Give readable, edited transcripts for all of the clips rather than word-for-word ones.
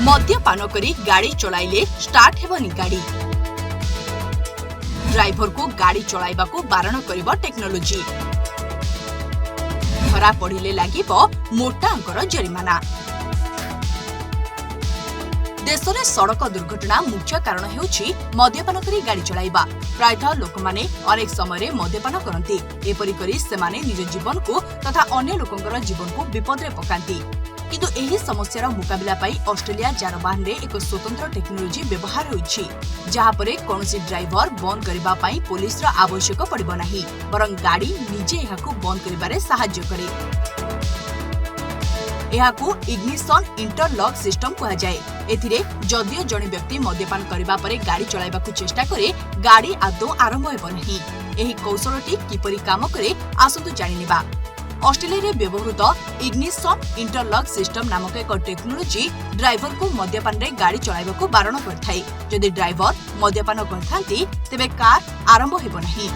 मद्यपान करी गाड़ी चलाइले स्टार्ट हेबनी गाड़ी। ड्राइवर को गाड़ी चलाइबा को बारण करिबो टेक्नोलोजी। धरा पड़िले लागिबो मोटा अंकर जरिमाना। देश में सड़क दुर्घटना मुख्य कारण हेउछि मद्यपान करी गाड़ी चलाइबा। प्रायतः लोक माने अनेक समय मद्यपान करती। एपरि करी सेमाने निज जीवन को तथा अन्य लोकंकर जीवन को विपद रे पकांती। किंतु एही समस्यार मुकाबिला पाई ऑस्ट्रेलिया जानवाहन रे एक स्वतंत्र टेक्नोलोजी व्यवहार होइछि, जहा परे कोनोसी ड्राइवर बंद करिबा पाई पुलिस रा आवश्यक पड़िबो नाही, बरं गाड़ी निजे एहाकू बंद करिबारे सहाय्य करे। एहाकू इग्निशन इंटरलॉक सिस्टम कहा जाए। एथिरे जदियो जणे व्यक्ति मद्यपान करिबा परे गाड़ी चलाइबाकू चेष्टा करे, गाड़ी आदौ आरंभ हेबो नाही। एही कौशलटी किपरि काम करे आसंतु जानिनिबा। ऑस्ट्रेलिया रे व्यवहृत इग्निशन इंटरलॉक सिस्टम नामक एक टेक्नोलोजी ड्राइवर को मद्यपान रे गाड़ी चलाइबा को बारण करथाय। जदि ड्राइवर मद्यपान करथांती तेबे कार आरंभ हेबो नाही।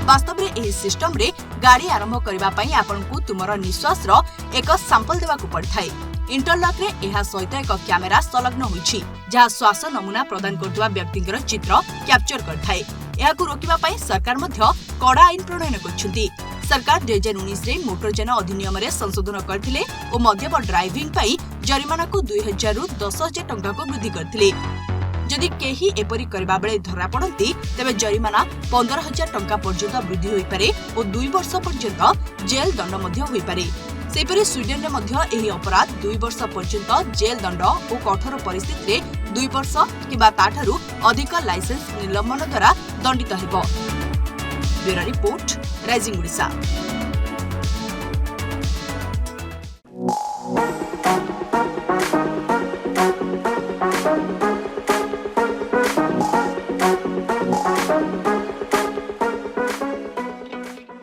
वास्तव में एही सिस्टम रे गाड़ी आरंभ करिबा पई आपनकू तुमर निश्वास रो एक सैंपल देबाकू पड़थाय। इंटरलॉक रे एहा सहित एक कैमेरा संलग्न होइछि, जहा श्वास नमूना प्रदान करतुवा व्यक्तिଙ୍କର चित्र कैप्चर करथाय। एहाकू रोकिबा पई सरकार मध्य कड़ा आईन प्रणयन करछुंती। सरकार 2019 रे मोटरयान अधिनियम रे संशोधन करथिले ओ मद्यप ड्राइविंग पई जरिमाना को 2000 रु 10,000 टंका को वृद्धि करथिले। जदि केही एपरि करबा बेले धरा पड़ती तेबे जरिमाना 15,000 टंका पर्यंत वृद्धि होई पारे और 2 वर्ष पर्यंत जेल दंड मध्य होई पारे। सेपरि स्वीडन रे मध्य एही अपराध 2 वर्ष पर्यंत जेल दंड और कठोर परिस्थिति रे 2 वर्ष किबा ताठारु अधिक लाइसेंस निलंबन द्वारा दंडित हेबो। Bureau report, rising Odisha.